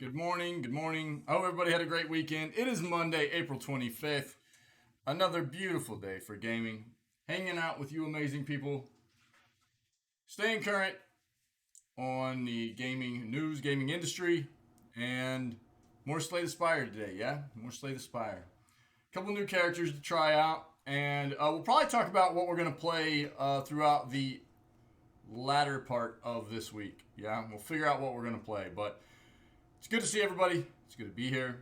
Good morning. Good morning. I hope everybody had a great weekend. It is Monday, April 25th. Another beautiful day for gaming. Hanging out with you amazing people. Staying current on the gaming news, gaming industry, and more Slay the Spire today, yeah? More Slay the Spire. A couple new characters to try out, and we'll probably talk about what we're going to play throughout the latter part of this week, yeah? We'll figure out what we're going to play, but it's good to see everybody. It's good to be here.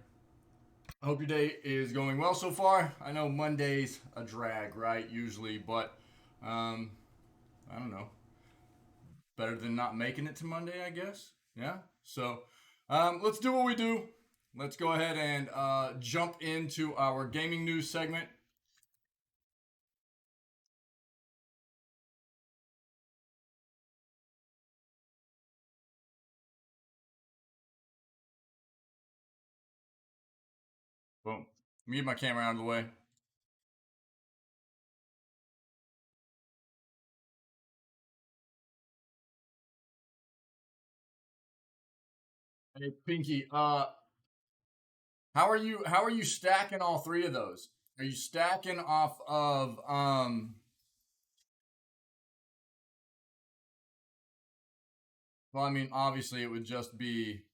I hope your day is going well so far. I know Monday's a drag, right? Usually, but I don't know. Better than not making it to Monday, I guess. Yeah. So let's do what we do. Let's go ahead and jump into our gaming news segment. Boom. Move my camera out of the way. Hey, Pinky. How are you? How are you stacking all three of those? Are you stacking off of Well, I mean, obviously, it would just be.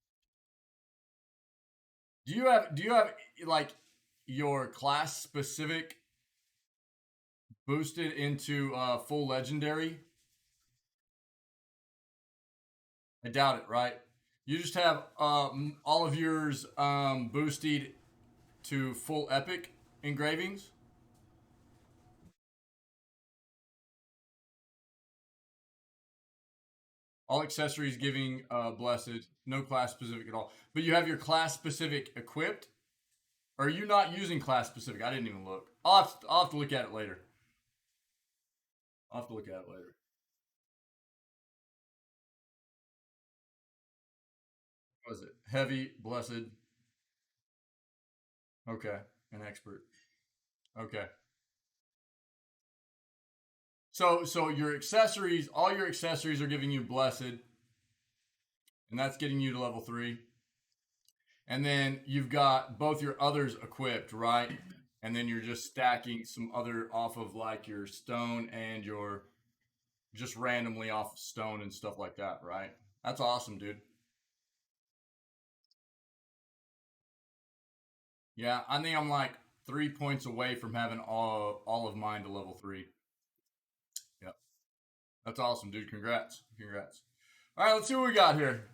Do you have like your class specific boosted into full legendary? I doubt it, right? You just have all of yours boosted to full epic engravings. All accessories giving blessed, no class specific at all. But you have your class specific equipped. Or are you not using class specific? I didn't even look. I'll have to look at it later. I'll have to look at it later. What was it? Heavy, blessed. Okay, an expert. Okay. So your accessories, all your accessories are giving you blessed, and that's getting you to level 3. And then you've got both your others equipped, right? And then you're just stacking some other off of like your stone and your just randomly off stone and stuff like that, right? That's awesome, dude. Yeah, I think I'm like 3 points away from having all of mine to level 3. Yep. That's awesome, dude. Congrats. Congrats. All right, let's see what we got here.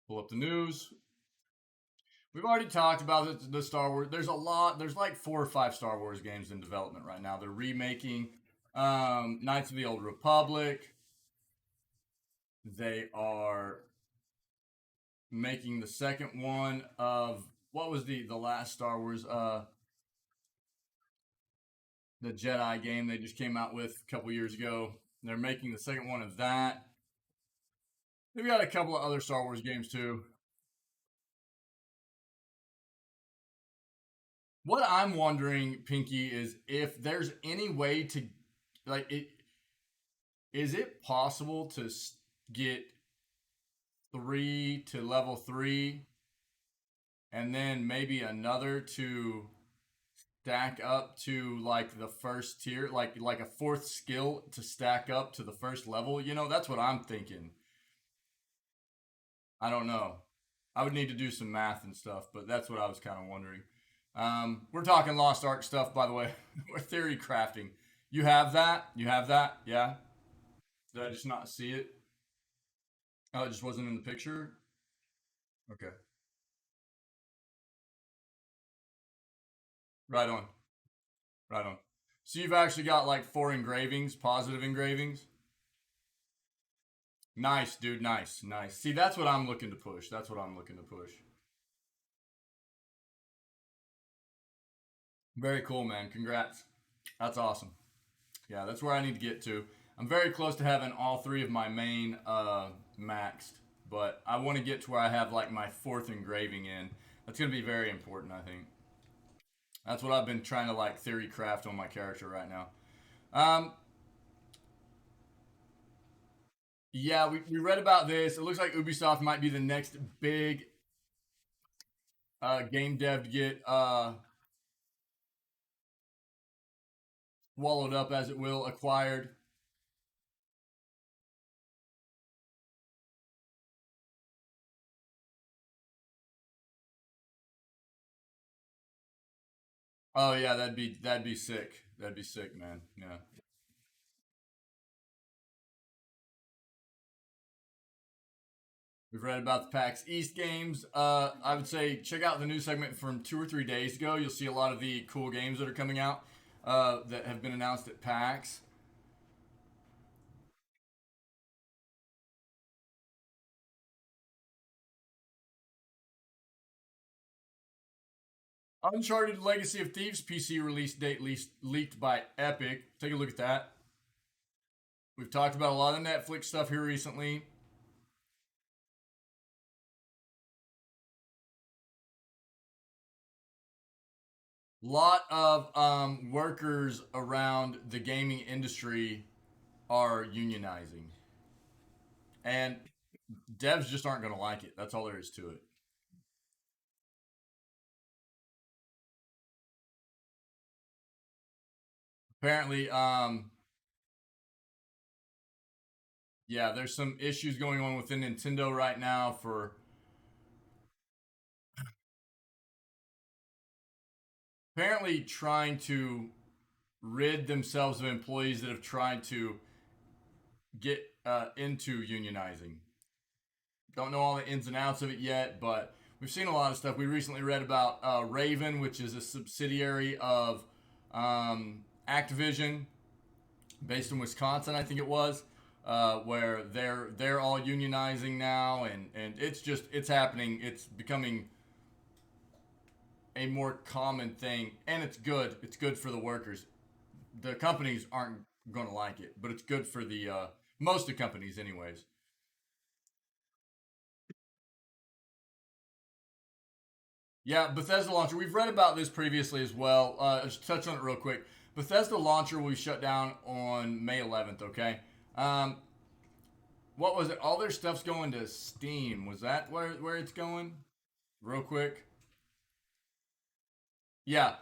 Pull up the news. We've already talked about the Star Wars. There's a lot. There's like 4 or 5 Star Wars games in development right now. They're remaking Knights of the Old Republic. They are making the second one of what was the last Star Wars the Jedi game they just came out with a couple years ago. They're making the second one of that. They've got a couple of other Star Wars games too. What I'm wondering, Pinky, is if there's any way to like it. Is it possible to get 3 to level 3, and then maybe another to stack up to like the first tier, like a fourth skill to stack up to the first level? You know, that's what I'm thinking. I don't know. I would need to do some math and stuff, but that's what I was kind of wondering. We're talking Lost Ark stuff, by the way. We're theory crafting. You have that? You have that? Yeah? Did I just not see it? Oh, it just wasn't in the picture? Okay. Right on. Right on. So you've actually got like 4 engravings, positive engravings. Nice, dude. Nice, nice. See, that's what I'm looking to push. That's what I'm looking to push. Very cool, man. Congrats. That's awesome. Yeah, that's where I need to get to. I'm very close to having all 3 of my main maxed, but I want to get to where I have like my 4th engraving in. That's going to be very important, I think. That's what I've been trying to like theory craft on my character right now. Yeah, we read about this. It looks like Ubisoft might be the next big game dev to get swallowed up, as it will, acquired. Oh yeah, that'd be sick. That'd be sick, man. Yeah. We've read about the PAX East games. I would say check out the news segment from 2 or 3 days ago. You'll see a lot of the cool games that are coming out that have been announced at PAX. Uncharted Legacy of Thieves PC release date leaked by Epic. Take a look at that. We've talked about a lot of Netflix stuff here recently. Lot of workers around the gaming industry are unionizing, and devs just aren't going to like it. That's all there is to it. Apparently, yeah, there's some issues going on within Nintendo right now for apparently trying to rid themselves of employees that have tried to get into unionizing. Don't know all the ins and outs of it yet, but we've seen a lot of stuff. We recently read about Raven, which is a subsidiary of Activision, based in Wisconsin, I think it was, where they're all unionizing now, and it's happening. It's becoming a more common thing, and it's good. It's good for the workers. The companies aren't going to like it, but it's good for the most of the companies, anyways. Yeah, Bethesda launcher. We've read about this previously as well. Just touch on it real quick. Bethesda launcher will be shut down on May 11th. Okay. Um, what was it? All their stuff's going to Steam. Was that where it's going? Real quick. Yeah.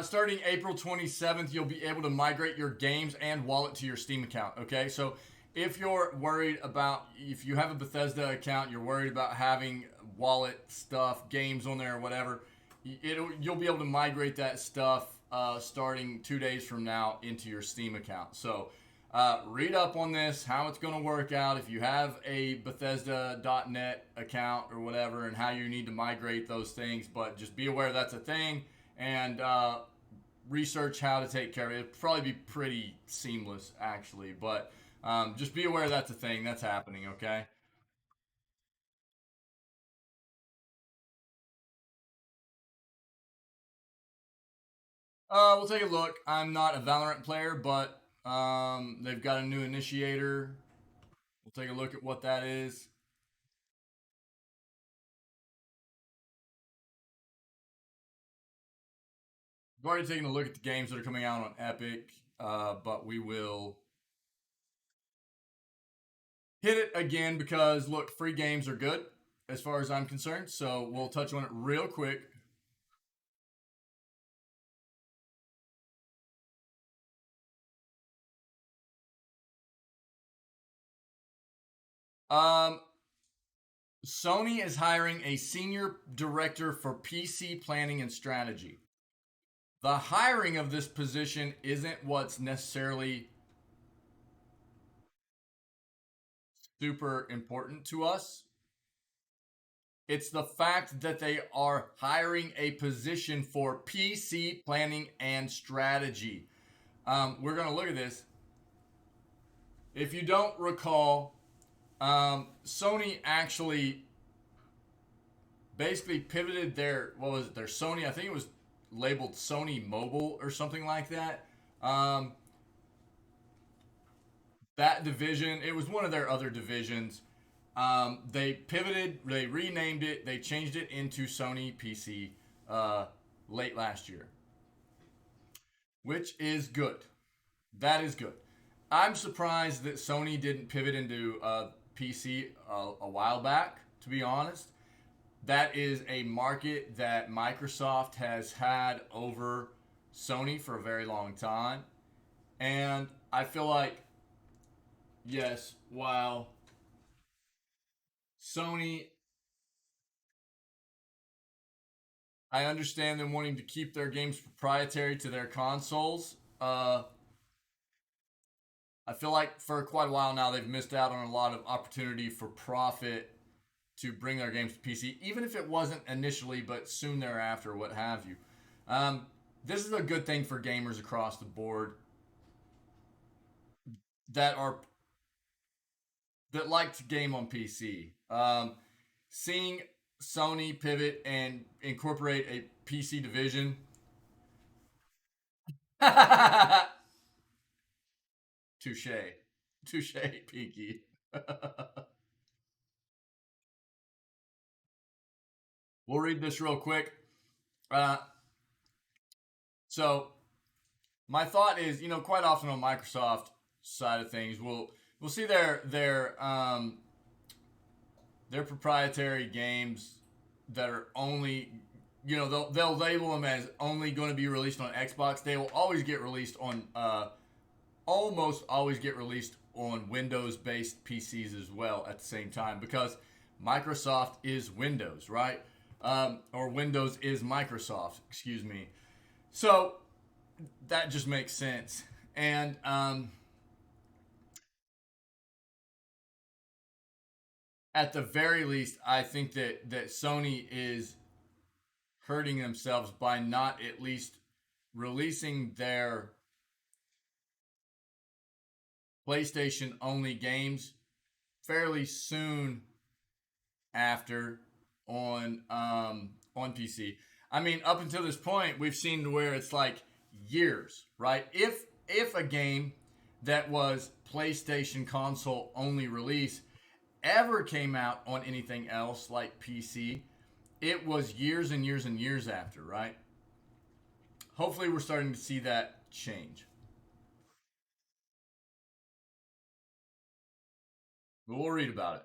Starting April 27th, you'll be able to migrate your games and wallet to your Steam account. Okay. So if you're worried about, if you have a Bethesda account, you're worried about having wallet stuff, games on there or whatever, you'll be able to migrate that stuff starting 2 days from now into your Steam account. So read up on this, how it's going to work out if you have a Bethesda.net account or whatever, and how you need to migrate those things. But just be aware that's a thing, and research how to take care of it. It'll probably be pretty seamless, actually, but just be aware that's a thing that's happening, okay? We'll take a look. I'm not a Valorant player, but they've got a new initiator. We'll take a look at what that is. I've already taken a look at the games that are coming out on Epic, but we will hit it again because, look, free games are good as far as I'm concerned. So we'll touch on it real quick. Um, Sony is hiring a senior director for PC planning and strategy. The hiring of this position isn't what's necessarily super important to us. It's the fact that they are hiring a position for PC planning and strategy. We're going to look at this. If you don't recall, Sony actually basically pivoted their, what was it, their Sony, I think it was labeled Sony Mobile or something like that. Um, that division, it was one of their other divisions. They pivoted, they renamed it, they changed it into Sony PC late last year, which is good. That is good. I'm surprised that Sony didn't pivot into PC a while back. To be honest, that is a market that Microsoft has had over Sony for a very long time, and I feel like yes, while Sony, I understand them wanting to keep their games proprietary to their consoles. I feel like for quite a while now they've missed out on a lot of opportunity for profit to bring their games to PC, even if it wasn't initially, but soon thereafter, what have you. Um, this is a good thing for gamers across the board that are that like to game on PC. Seeing Sony pivot and incorporate a PC division. Touche. Touche, Pinky. We'll read this real quick. Uh, so, my thought is, quite often on Microsoft side of things, we'll see their proprietary games that are only they'll label them as only going to be released on Xbox. They will always get released on almost always get released on Windows based PCs as well at the same time because Microsoft is Windows, right? Or Windows is Microsoft, excuse me. So that just makes sense. And at the very least, I think that Sony is hurting themselves by not at least releasing their PlayStation only games fairly soon after on PC. I mean, up until this point, we've seen to where it's like years, right? If a game that was PlayStation console only release ever came out on anything else like PC, it was years and years and years after, right? Hopefully, we're starting to see that change. But we'll read about it.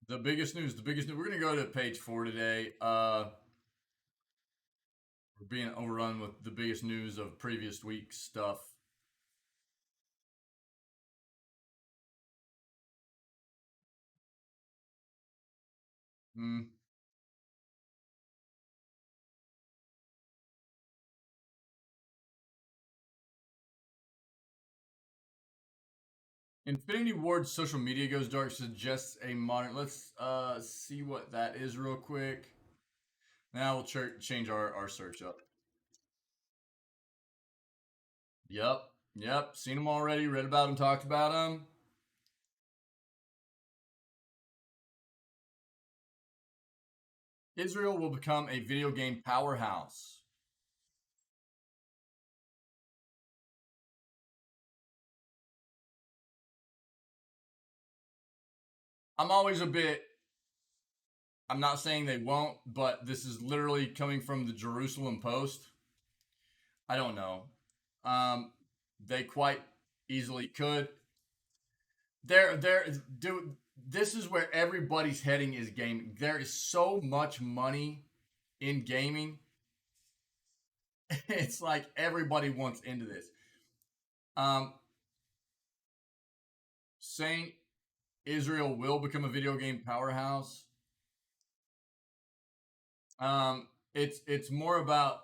The biggest news, the biggest news. We're going to go to page 4 today. We're being overrun with the biggest news of previous week's stuff. Hmm. Infinity Ward's social media goes dark suggests a modern. Let's see what that is real quick. Now we'll change our search up. Yep, yep. Seen them already. Read about them. Talked about them. Israel will become a video game powerhouse. I'm always a bit. I'm not saying they won't, but this is literally coming from the Jerusalem Post. I don't know. Um, they quite easily could. They're dude. This is where everybody's heading is gaming. There is so much money in gaming. It's like everybody wants into this. Um, saying Israel will become a video game powerhouse. It's more about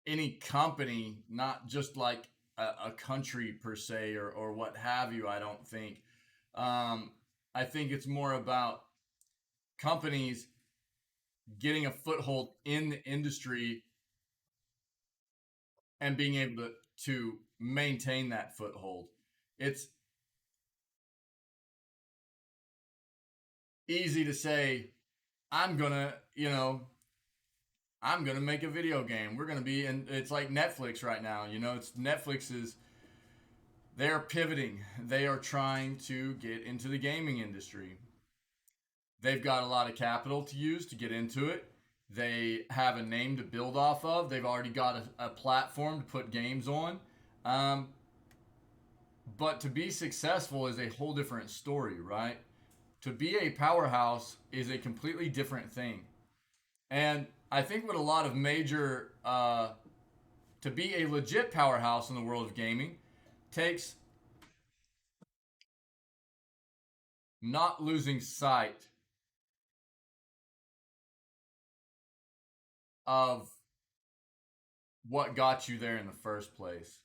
any company, not just like a country per se or what have you. I don't think. Um, I think it's more about companies getting a foothold in the industry and being able to maintain that foothold. It's easy to say, I'm gonna, I'm gonna make a video game. We're gonna be, and it's like Netflix right now. It's Netflix is They are pivoting. They are trying to get into the gaming industry. They've got a lot of capital to use to get into it. They have a name to build off of. They've already got a platform to put games on. Um, but to be successful is a whole different story, right? To be a powerhouse is a completely different thing. And I think what a lot of major, to be a legit powerhouse in the world of gaming, takes not losing sight of what got you there in the first place,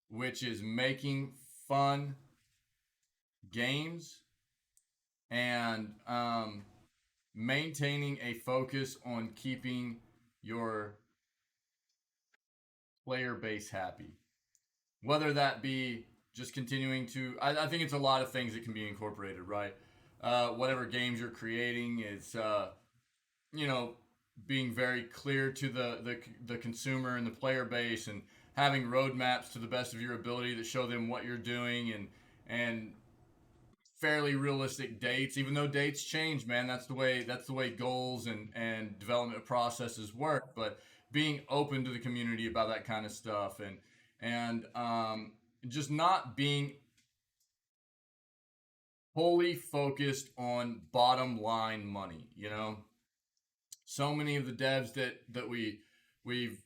which is making fun games and maintaining a focus on keeping your player base happy. Whether that be just continuing to, I think it's a lot of things that can be incorporated, right? Whatever games you're creating is, you know, being very clear to the consumer and the player base, and having roadmaps to the best of your ability that show them what you're doing, and fairly realistic dates, even though dates change, man. That's the way goals and development processes work. But being open to the community about that kind of stuff, and just not being wholly focused on bottom line money. So many of the devs that we've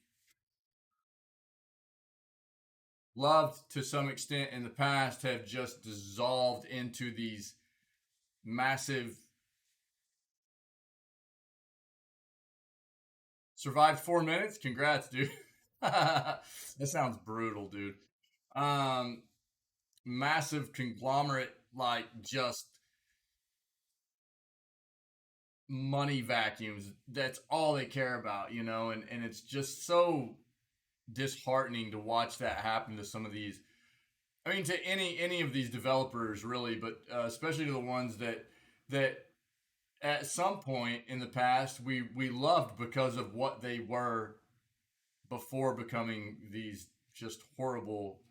loved to some extent in the past have just dissolved into these massive. Survived 4 minutes. Congrats, dude. That sounds brutal, dude. Um, Massive conglomerate, like just money vacuums. That's all they care about, and it's just so disheartening to watch that happen to some of these. I mean, to any of these developers, really, but especially to the ones that at some point in the past we loved because of what they were before becoming these just horrible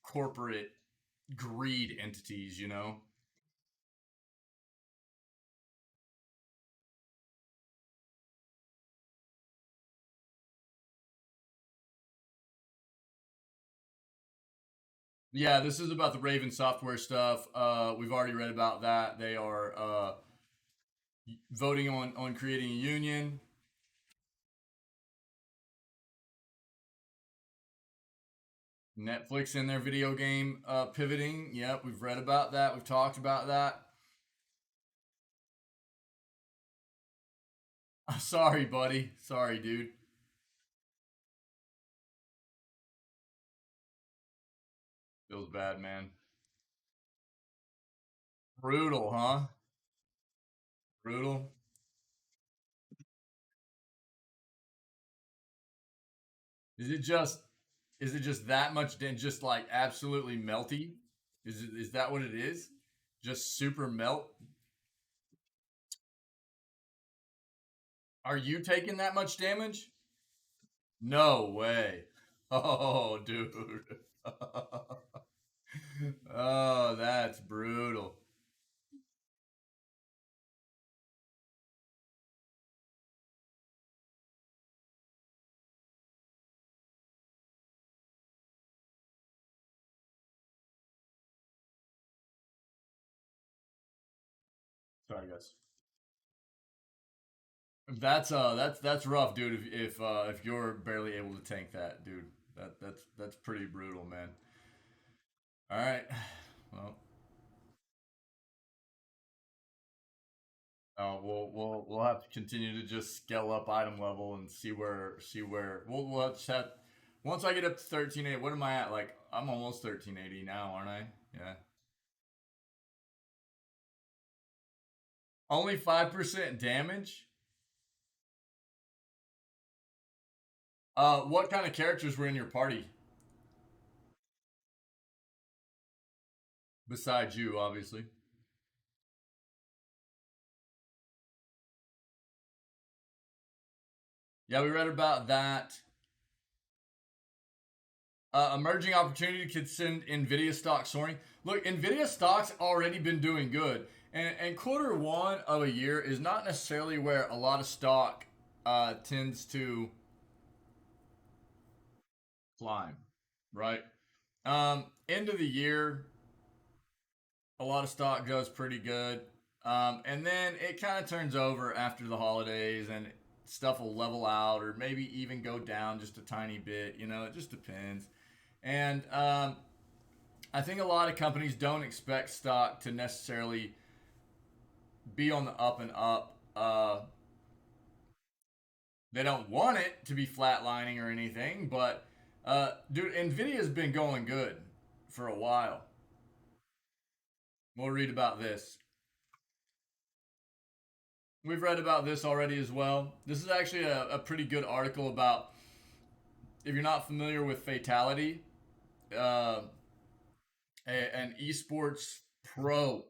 corporate greed entities. Yeah, this is about the Raven software stuff. We've already read about that. They are voting on creating a union. Netflix in their video game pivoting. Yep, we've read about that. We've talked about that. Sorry, buddy. Sorry, dude. Feels bad, man. Brutal, huh? Brutal. Is it just is it just that much just like absolutely melty? Is that what it is? Just super melt? Are you taking that much damage? No way. Oh, dude. Oh, that's brutal. Sorry, guys. That's rough, dude. If you're barely able to tank that, dude, that's pretty brutal, man. All right. Well, we'll have to continue to just scale up item level and see where we'll just have. Once I get up to 1380, what am I at? Like I'm almost 1380 now, aren't I? Yeah. Only 5% damage. What kind of characters were in your party besides you, obviously? Yeah, we read about that. Emerging opportunity could send Nvidia stock soaring. Look, Nvidia stock's already been doing good, and quarter one of a year is not necessarily where a lot of stock tends to climb, right? End of the year, a lot of stock goes pretty good, and then it kind of turns over after the holidays, and stuff will level out, or maybe even go down just a tiny bit. You know, it just depends. And I think a lot of companies don't expect stock to necessarily be on the up and up. They don't want it to be flatlining or anything, but dude, Nvidia's been going good for a while. We'll read about this. We've read about this already as well. This is actually a pretty good article about, if you're not familiar with Fatality, uh, an esports pro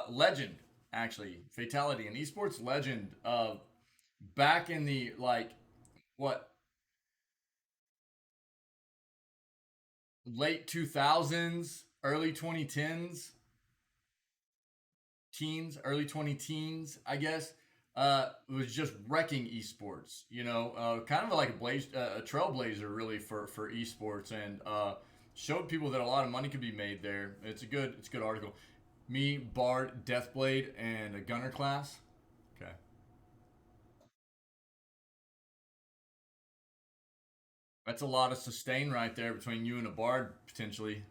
legend, actually. Fatality, an esports legend of back in the, like, what, late 2000s, early 2010s, early 20 teens, I guess. Was just wrecking esports. You know, kind of like a trailblazer really for esports, and showed people that a lot of money could be made there. It's a good article. Me, Bard, Deathblade, and a Gunner class. Okay, that's a lot of sustain right there between you and a Bard potentially,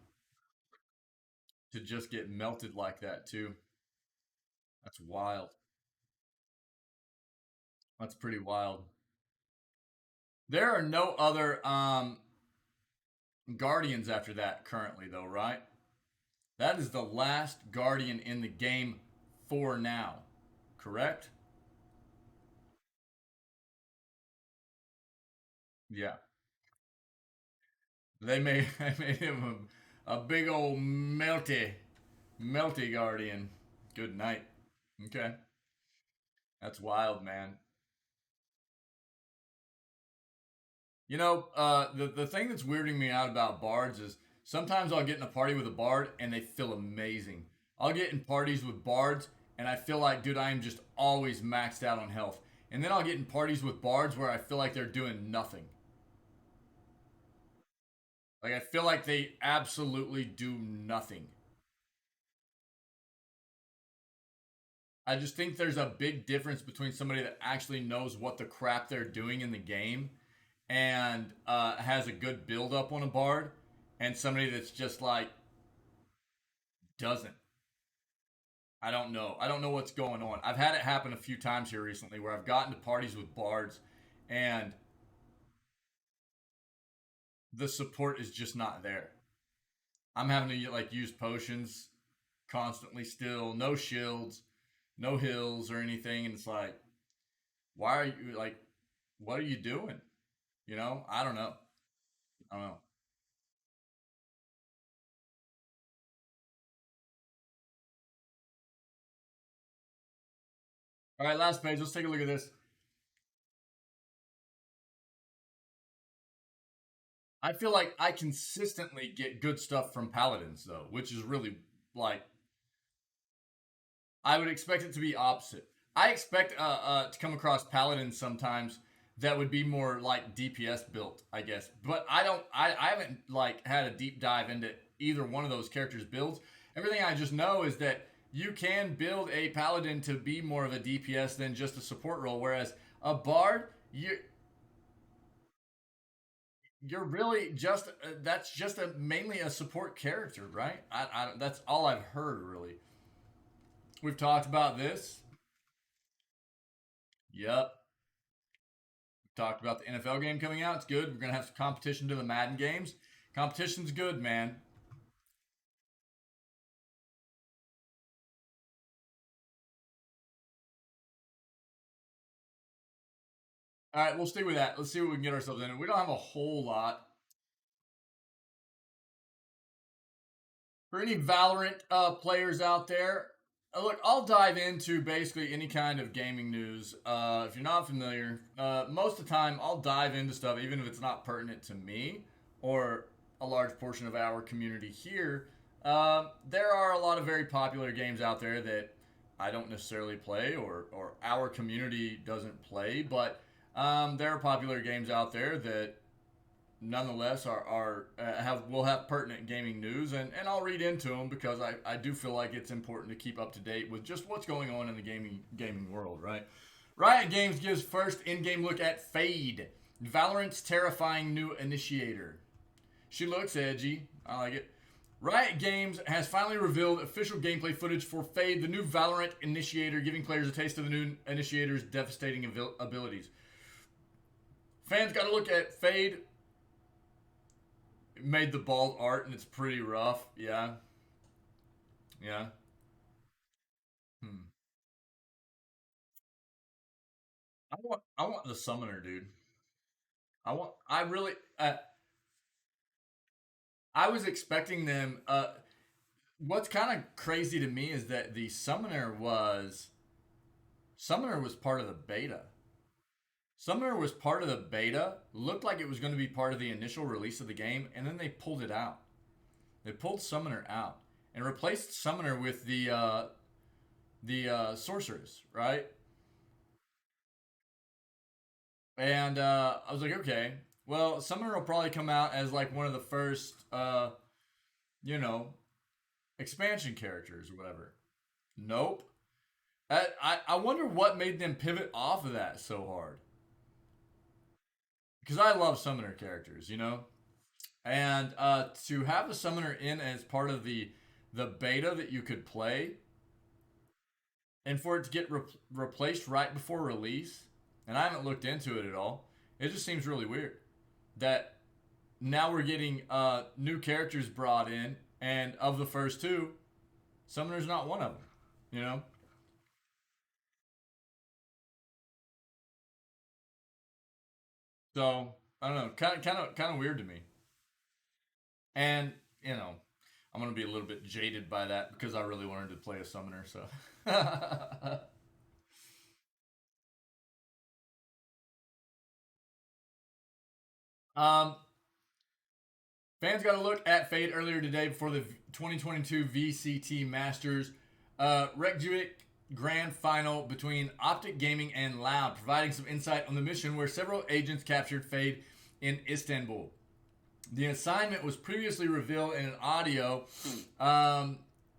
to just get melted like that too. That's wild. That's pretty wild. There are no other Guardians after that currently, though, right? That is the last Guardian in the game for now, correct? Yeah. They made him a big old melty Guardian. Good night. Okay. That's wild, man. You know, the thing that's weirding me out about bards is sometimes I'll get in a party with a bard and they feel amazing. I'll get in parties with bards and I feel like, dude, I am just always maxed out on health. And then I'll get in parties with bards where I feel like they're doing nothing. Like, I feel like they absolutely do nothing. I just think there's a big difference between somebody that actually knows what the crap they're doing in the game and has a good build up on a bard, and somebody that's just like doesn't. I don't know. I don't know what's going on. I've had it happen a few times here recently where I've gotten to parties with bards and the support is just not there. I'm having to like use potions constantly still, no shields, no hills or anything, and it's like, why are you like, what are you doing? You know, I don't know. I don't know. All right, last page. Let's take a look at this. I feel like I consistently get good stuff from paladins though, which is really like, I would expect it to be opposite. I expect to come across paladins sometimes that would be more like DPS built, I guess. But I haven't like had a deep dive into either one of those characters' builds. Everything I just know is that you can build a paladin to be more of a DPS than just a support role, whereas a bard, you're really just that's just a mainly a support character, right? That's all I've heard really. We've talked about this. Yep. Talked about the NFL game coming out. It's good. We're gonna have some competition to the Madden games. Competition's good, man. All right, we'll stick with that. Let's see what we can get ourselves in. We don't have a whole lot. For any Valorant players out there, look, I'll dive into basically any kind of gaming news. If you're not familiar, most of the time I'll dive into stuff, even if it's not pertinent to me. or a large portion of our community here, there are a lot of very popular games out there that I don't necessarily play, or our community doesn't play, but there are popular games out there that nonetheless are have will have pertinent gaming news, and I'll read into them because I do feel like it's important to keep up to date with just what's going on in the gaming world, right? Riot Games gives first in-game look at Fade, Valorant's terrifying new initiator. She looks edgy. I like it. Riot Games has finally revealed official gameplay footage for Fade, the new Valorant initiator, giving players a taste of the new initiator's devastating abilities. Fans got to look at Fade. It made the bald art, and it's pretty rough. Yeah. Yeah. Hmm. I want the summoner, dude. I really I was expecting them what's kind of crazy to me is that the summoner was part of the beta. Summoner was part of the beta, looked like it was going to be part of the initial release of the game, and then they pulled it out. They pulled Summoner out and replaced Summoner with the sorceress, right? And I was like, okay, well, Summoner will probably come out as like one of the first, you know, expansion characters or whatever. Nope. I wonder what made them pivot off of that so hard. Because I love Summoner characters, and to have a Summoner in as part of the beta that you could play, and for it to get replaced right before release, and I haven't looked into it at all. It just seems really weird that now we're getting new characters brought in, and of the first two, Summoner's not one of them. You know, so I don't know, kind of weird to me. And you know, I'm gonna be a little bit jaded by that because I really wanted to play a Summoner. So, um, fans got a look at Fade earlier today before the 2022 VCT Masters Reykjavik Grand Final between Optic Gaming and Loud, providing some insight on the mission where several agents captured Fade in Istanbul. The assignment was previously revealed in an audio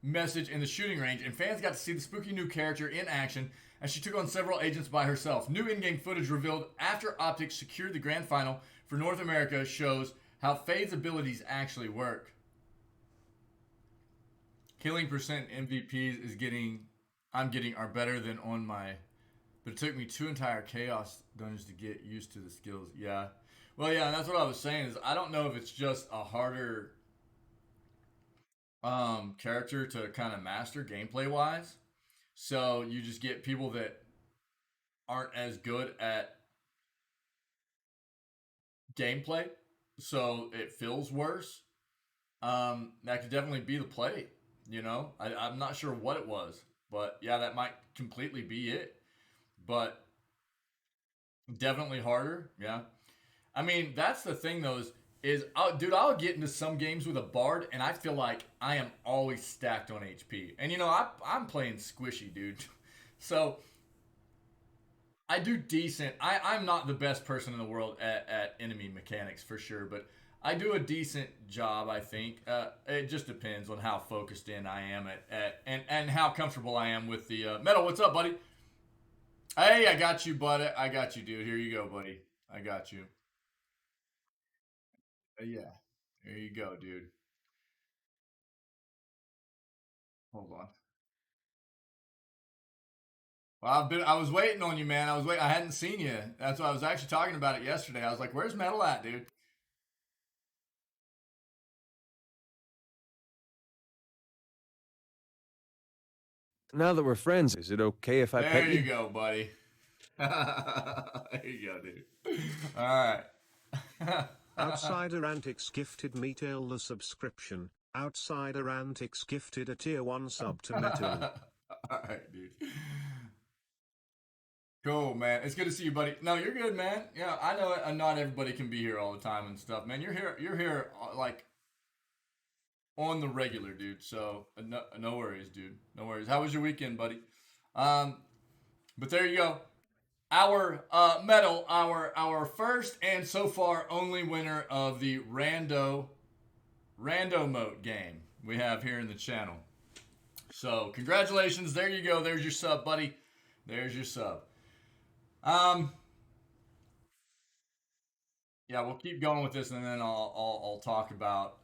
message in the shooting range, and fans got to see the spooky new character in action as she took on several agents by herself. New in-game footage revealed after Optics secured the grand final for North America shows how Fade's abilities actually work. Killing percent MVPs I'm getting are better than on my, but it took me two entire chaos dungeons to get used to the skills. Yeah, well, yeah, and that's what I was saying is I don't know if it's just a harder character to kind of master gameplay wise. So you just get people that aren't as good at gameplay, so it feels worse. That could definitely be the play. I'm not sure what it was, but yeah, that might completely be it. But definitely harder. Yeah, I mean that's the thing though is dude, I'll get into some games with a bard, and I feel like I am always stacked on HP. And I'm playing squishy, dude. So I do decent. I'm not the best person in the world at enemy mechanics for sure, but I do a decent job, I think. It just depends on how focused in I am and how comfortable I am with the metal. What's up, buddy? Hey, I got you, buddy. I got you, dude. Here you go, buddy. I got you. Yeah. Here you go, dude. Hold on. Well, I was waiting on you, man. I hadn't seen you. That's why I was actually talking about it yesterday. I was like, "Where's Metal at, dude?" Now that we're friends, is it okay if I pet There you? you go, buddy. There you go, dude. All right. OutsiderAntics gifted Metal the subscription. OutsiderAntics gifted a tier 1 sub to Metal. All right, dude. Cool, man. It's good to see you, buddy. No, you're good, man. Yeah, I know not everybody can be here all the time and stuff, man. You're here. You're here like on the regular, dude. So no worries, dude. No worries. How was your weekend, buddy? Um, but there you go. Our medal, our first and so far only winner of the rando mode game we have here in the channel. So congratulations. There you go. There's your sub, buddy. There's your sub. Um, yeah, we'll keep going with this, and then I'll talk about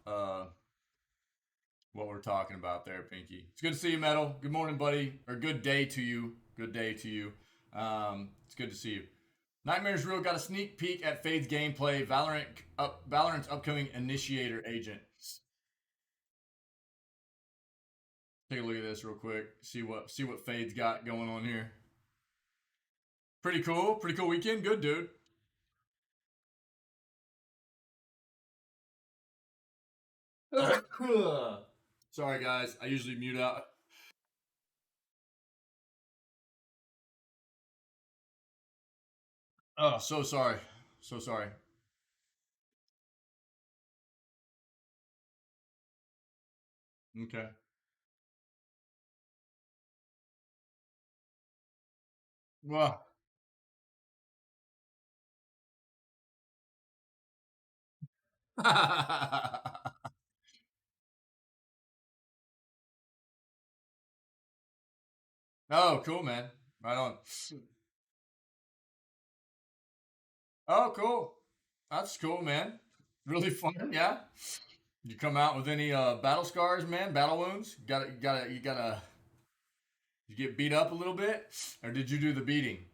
what we're talking about there, Pinky. It's good to see you, Metal. Good morning, buddy, or good day to you. Good day to you. It's good to see you. Nightmares Real got a sneak peek at Fade's gameplay. Valorant's upcoming initiator agent. Take a look at this real quick. See what Fade's got going on here. Pretty cool. Pretty cool weekend. Good, dude. Sorry, guys. I usually mute out. Oh, so sorry. So sorry. Okay. Well. Oh, cool, man. Right on. Oh, cool. That's cool, man. Really fun. Yeah. You come out with any battle scars, man? Battle wounds? You gotta. You get beat up a little bit, or did you do the beating?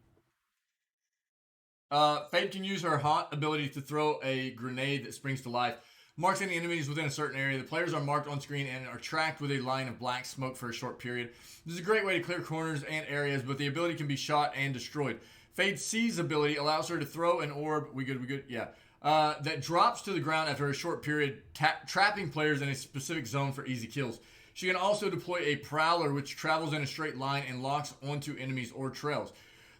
Fate can use her haunt ability to throw a grenade that springs to life. Marks any enemies within a certain area. The players are marked on screen and are tracked with a line of black smoke for a short period. This is a great way to clear corners and areas, but the ability can be shot and destroyed. Fade's Seize ability allows her to throw an orb. We good? Yeah. That drops to the ground after a short period, trapping players in a specific zone for easy kills. She can also deploy a Prowler, which travels in a straight line and locks onto enemies or trails.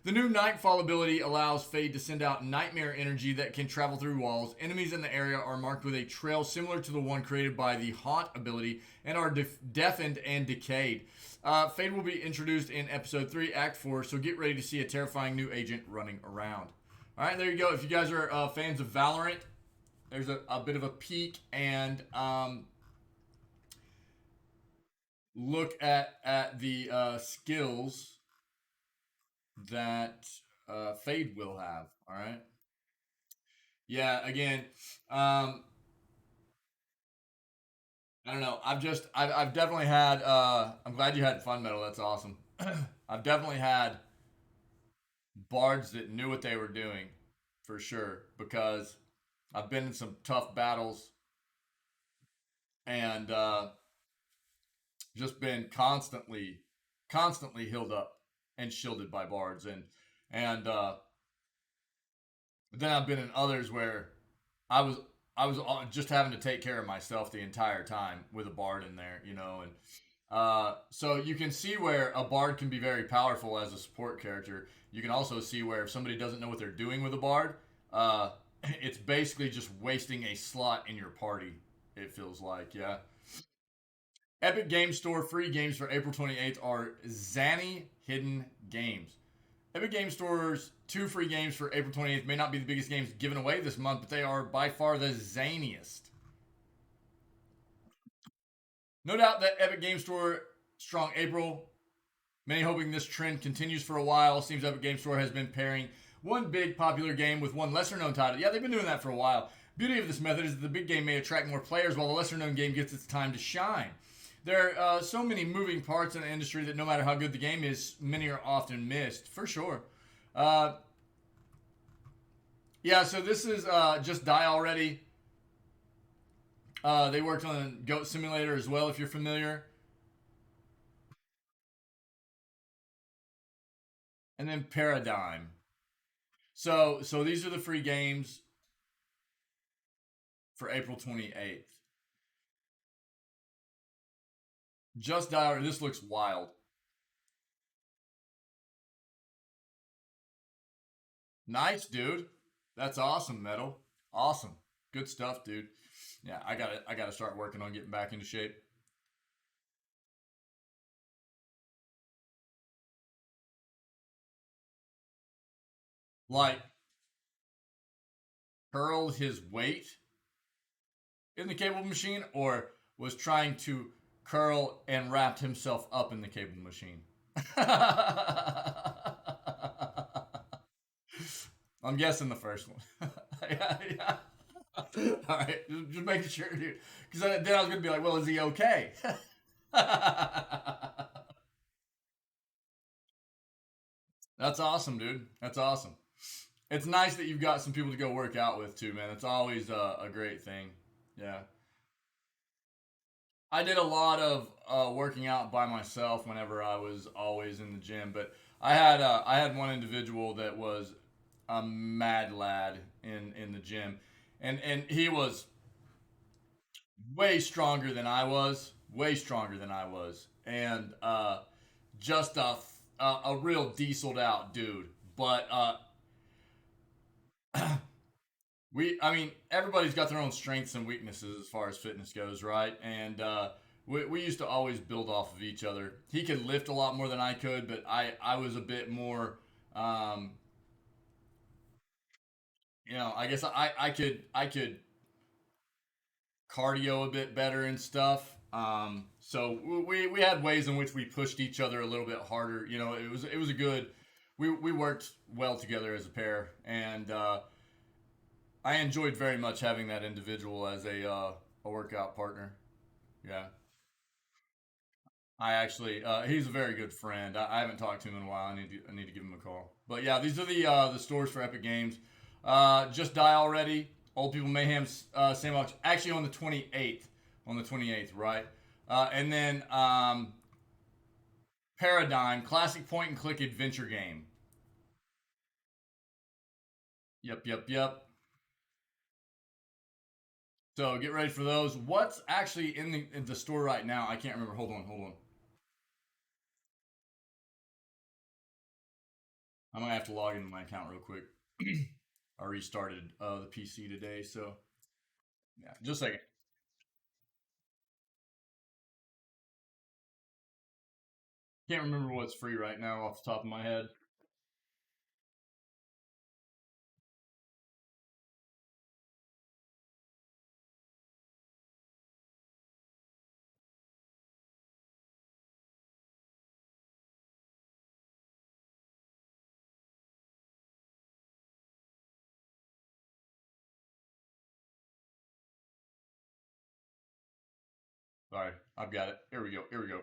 The new Nightfall ability allows Fade to send out nightmare energy that can travel through walls. Enemies in the area are marked with a trail similar to the one created by the Haunt ability and are deafened and decayed. Fade will be introduced in Episode 3, Act 4, so get ready to see a terrifying new agent running around. All right, there you go. If you guys are fans of Valorant, there's a bit of a peek and look at the skills that Fade will have. All right. Yeah. Again, I don't know. I've definitely had. I'm glad you had fun, Metal. That's awesome. I've definitely had bards that knew what they were doing, for sure, because I've been in some tough battles and just been constantly healed up and shielded by bards, and then I've been in others where I was I was just having to take care of myself the entire time with a bard in there, and so you can see where a bard can be very powerful as a support character. You can also see where if somebody doesn't know what they're doing with a bard, it's basically just wasting a slot in your party. It feels like, yeah. Epic Game Store free games for April 28th are Zanny Hidden Games. Epic Game Store's two free games for April 28th may not be the biggest games given away this month, but they are by far the zaniest. No doubt that Epic Game Store strong April. Many hoping this trend continues for a while. Seems Epic Game Store has been pairing one big popular game with one lesser known title. Yeah, they've been doing that for a while. Beauty of this method is that the big game may attract more players while the lesser known game gets its time to shine. There are so many moving parts in the industry that no matter how good the game is, many are often missed, for sure. Yeah, so this is Just Die Already. They worked on Goat Simulator as well, if you're familiar. And then Paradigm. So these are the free games for April 28th. Just Die Already. This looks wild. Nice, dude. That's awesome, Metal. Awesome. Good stuff, dude. Yeah, I gotta start working on getting back into shape. Like curled his weight in the cable machine, or was trying to curl and wrapped himself up in the cable machine. I'm guessing the first one. Yeah, yeah. All right, just making sure, dude. Because then I was gonna be like, well, is he okay? That's awesome, dude. That's awesome. It's nice that you've got some people to go work out with too, man. It's always a great thing. Yeah. I did a lot of working out by myself whenever I was always in the gym, but I had one individual that was a mad lad in the gym, and he was way stronger than I was, way stronger than I was, and just a real dieseled out dude. But I mean, everybody's got their own strengths and weaknesses as far as fitness goes, right? And we used to always build off of each other. He could lift a lot more than I could, but I was a bit more, um, I guess I could cardio a bit better and stuff. So we had ways in which we pushed each other a little bit harder. It was a good. We worked well together as a pair, and I enjoyed very much having that individual as a workout partner. Yeah, I actually he's a very good friend. I haven't talked to him in a while. I need to give him a call. But yeah, these are the stores for Epic Games. Just Die Already. Old People Mayhem's sandbox actually on the 28th. On the 28th, right? And then Paradigm, classic point and click adventure game. Yep, yep, yep. So get ready for those. What's actually in the store right now? I can't remember. Hold on, hold on. I'm gonna have to log into my account real quick. I restarted the PC today, so yeah, just a second. Can't remember what's free right now off the top of my head. Sorry, I've got it. Here we go. Here we go.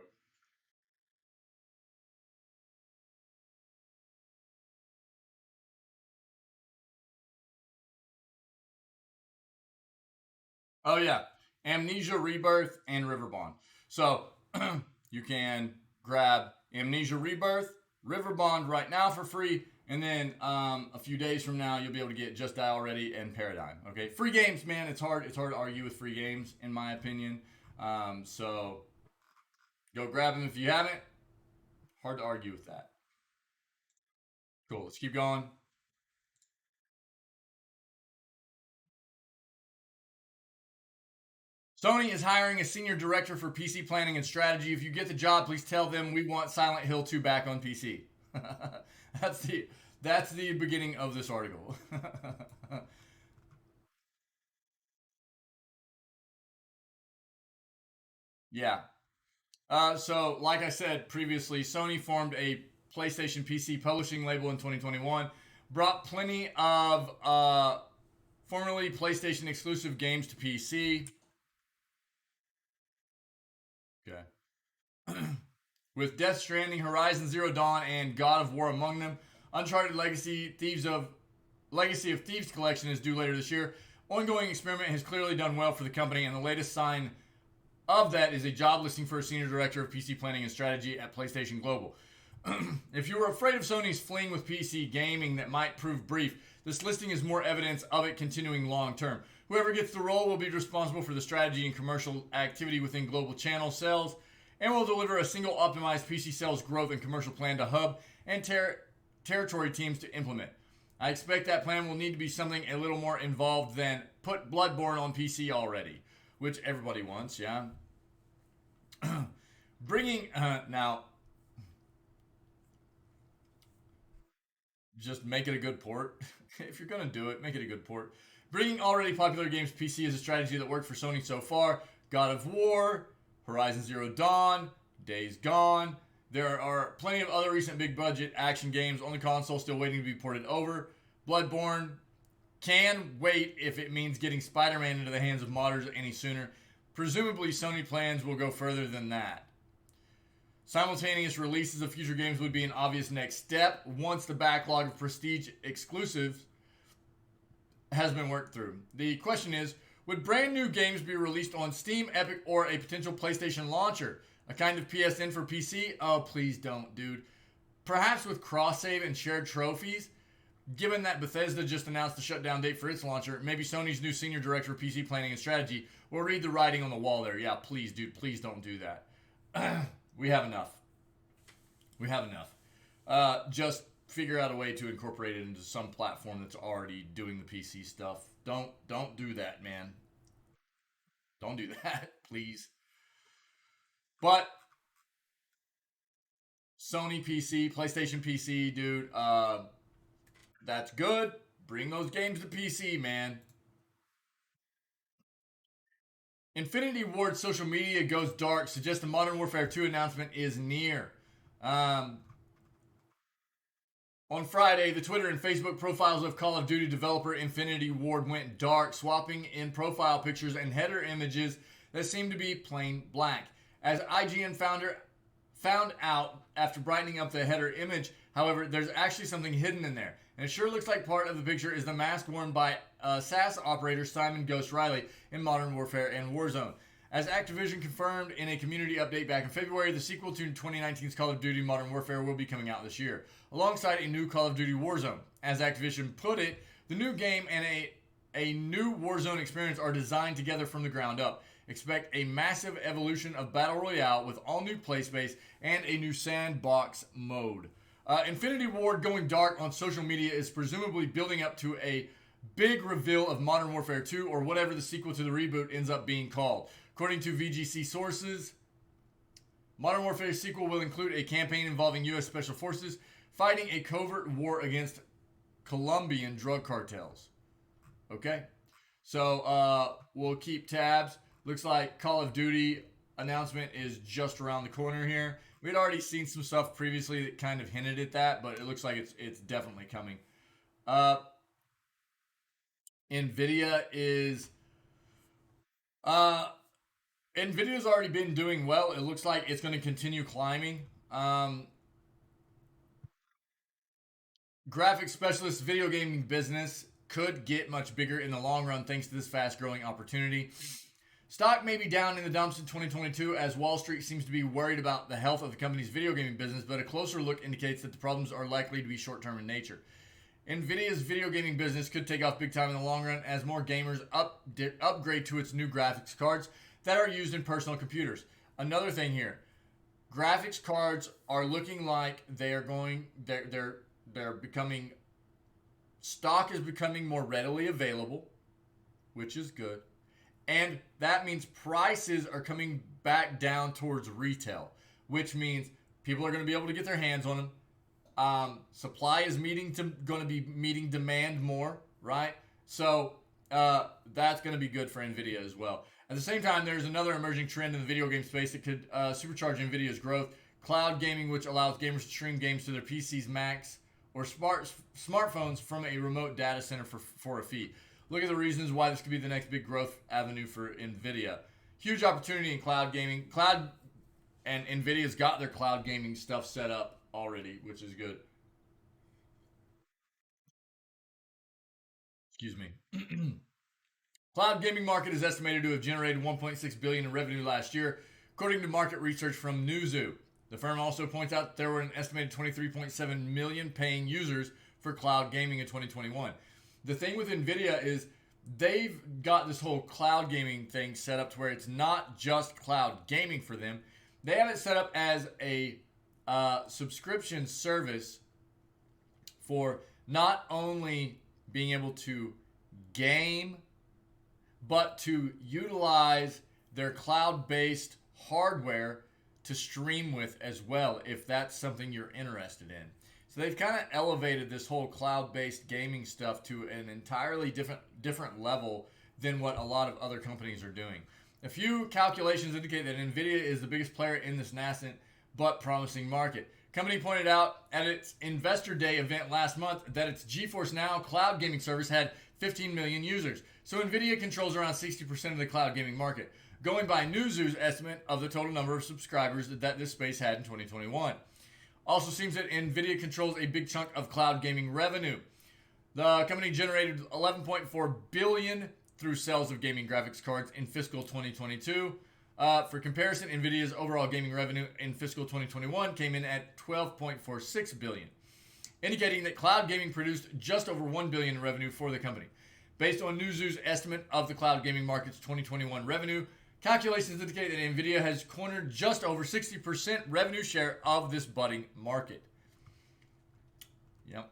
Oh yeah, Amnesia Rebirth and Riverbond. So you can grab Amnesia Rebirth, Riverbond right now for free, and then a few days from now you'll be able to get Just Die Already and Paradigm. Okay, free games, man. It's hard to argue with free games, in my opinion. So go grab them if you haven't. Hard to argue with that. Cool. Let's keep going. Sony is hiring a senior director for PC planning and strategy. If you get the job, please tell them we want Silent Hill 2 back on PC. that's the that's the beginning of this article. Yeah. So, like I said previously, Sony formed a PlayStation PC publishing label in 2021, brought plenty of formerly PlayStation exclusive games to PC. Okay. With Death Stranding, Horizon Zero Dawn, and God of War among them. Uncharted Legacy of Thieves collection is due later this year. Ongoing experiment has clearly done well for the company, and the latest sign of that is a job listing for a senior director of PC planning and strategy at PlayStation Global. If you were afraid of Sony's fling with PC gaming that might prove brief, this listing is more evidence of it continuing long term. Whoever gets the role will be responsible for the strategy and commercial activity within global channel sales and will deliver a single optimized PC sales growth and commercial plan to hub and territory teams to implement. I expect that plan will need to be something a little more involved than put Bloodborne on PC already, which everybody wants, yeah. Bringing, now, just make it a good port. If you're going to do it, make it a good port. Bringing already popular games to PC is a strategy that worked for Sony so far. God of War, Horizon Zero Dawn, Days Gone. There are plenty of other recent big budget action games on the console still waiting to be ported over. Bloodborne can wait if it means getting Spider-Man into the hands of modders any sooner. Presumably, Sony plans will go further than that. Simultaneous releases of future games would be an obvious next step once the backlog of prestige exclusives has been worked through. The question is, would brand new games be released on Steam, Epic, or a potential PlayStation launcher? A kind of PSN for PC? Oh, please don't, dude. Perhaps with cross-save and shared trophies? Given that Bethesda just announced the shutdown date for its launcher, maybe Sony's new senior director of PC planning and strategy will read the writing on the wall there. Yeah, please, dude, please don't do that. We have enough. We have enough. Just figure out a way to incorporate it into some platform that's already doing the PC stuff. Don't do that, man. Don't do that, please. But Sony PC, PlayStation PC, dude, that's good. Bring those games to PC, man. Infinity Ward's social media goes dark, suggests the Modern Warfare 2 announcement is near. On Friday, the Twitter and Facebook profiles of Call of Duty developer Infinity Ward went dark, swapping in profile pictures and header images that seemed to be plain black. As IGN founder found out after brightening up the header image, however, there's actually something hidden in there. And it sure looks like part of the picture is the mask worn by SAS operator Simon Ghost Riley in Modern Warfare and Warzone. As Activision confirmed in a community update back in February, the sequel to 2019's Call of Duty Modern Warfare will be coming out this year, alongside a new Call of Duty Warzone. As Activision put it, the new game and a new Warzone experience are designed together from the ground up. Expect a massive evolution of Battle Royale with all new play space and a new sandbox mode. Infinity Ward going dark on social media is presumably building up to a big reveal of Modern Warfare 2 or whatever the sequel to the reboot ends up being called. According to VGC sources, Modern Warfare sequel will include a campaign involving U.S. Special Forces fighting a covert war against Colombian drug cartels. Okay? So, we'll keep tabs. Looks like Call of Duty announcement is just around the corner here. We'd already seen some stuff previously that kind of hinted at that, but it looks like it's definitely coming. Nvidia is... Nvidia's already been doing well. It looks like it's going to continue climbing. Graphics specialist video gaming business could get much bigger in the long run thanks to this fast-growing opportunity. Stock may be down in the dumps in 2022 as Wall Street seems to be worried about the health of the company's video gaming business, but a closer look indicates that the problems are likely to be short-term in nature. Nvidia's video gaming business could take off big time in the long run as more gamers upgrade to its new graphics cards that are used in personal computers. Another thing here, graphics cards are looking like they're becoming, stock is becoming more readily available, which is good. And that means prices are coming back down towards retail, which means people are going to be able to get their hands on them. Supply is going to be meeting demand more, right? So that's going to be good for Nvidia as well. At the same time, there's another emerging trend in the video game space that could supercharge Nvidia's growth. Cloud gaming, which allows gamers to stream games to their PCs, Macs, or smartphones from a remote data center for a fee. Look at the reasons why this could be the next big growth avenue for Nvidia. Huge opportunity in cloud gaming. Cloud and Nvidia's got their cloud gaming stuff set up already, which is good. Excuse me. Cloud gaming market is estimated to have generated $1.6 billion in revenue last year, according to market research from Newzoo. The firm also points out that there were an estimated 23.7 million paying users for cloud gaming in 2021. The thing with Nvidia is they've got this whole cloud gaming thing set up to where it's not just cloud gaming for them. They have it set up as a subscription service for not only being able to game, but to utilize their cloud-based hardware to stream with as well, if that's something you're interested in. So they've kind of elevated this whole cloud-based gaming stuff to an entirely different level than what a lot of other companies are doing. A few calculations indicate that Nvidia is the biggest player in this nascent but promising market. Company pointed out at its Investor Day event last month that its GeForce Now cloud gaming service had 15 million users. So Nvidia controls around 60% of the cloud gaming market, going by Newzoo's estimate of the total number of subscribers that this space had in 2021. Also seems that Nvidia controls a big chunk of cloud gaming revenue. The company generated $11.4 billion through sales of gaming graphics cards in fiscal 2022. For comparison, Nvidia's overall gaming revenue in fiscal 2021 came in at $12.46 billion, indicating that cloud gaming produced just over $1 billion in revenue for the company. Based on Newzoo's estimate of the cloud gaming market's 2021 revenue, calculations indicate that Nvidia has cornered just over 60% revenue share of this budding market. Yep.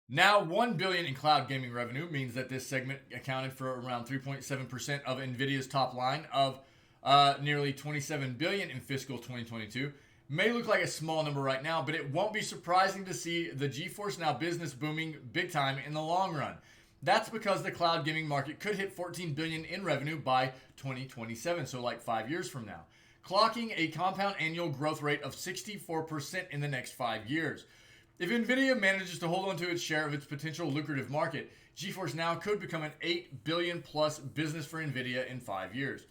Now, $1 billion in cloud gaming revenue means that this segment accounted for around 3.7% of Nvidia's top line of nearly $27 billion in fiscal 2022. May look like a small number right now, but it won't be surprising to see the GeForce Now business booming big time in the long run. That's because the cloud gaming market could hit $14 billion in revenue by 2027, so like 5 years from now, clocking a compound annual growth rate of 64% in the next 5 years. If Nvidia manages to hold on to its share of its potential lucrative market, GeForce Now could become an $8 billion plus business for Nvidia in 5 years.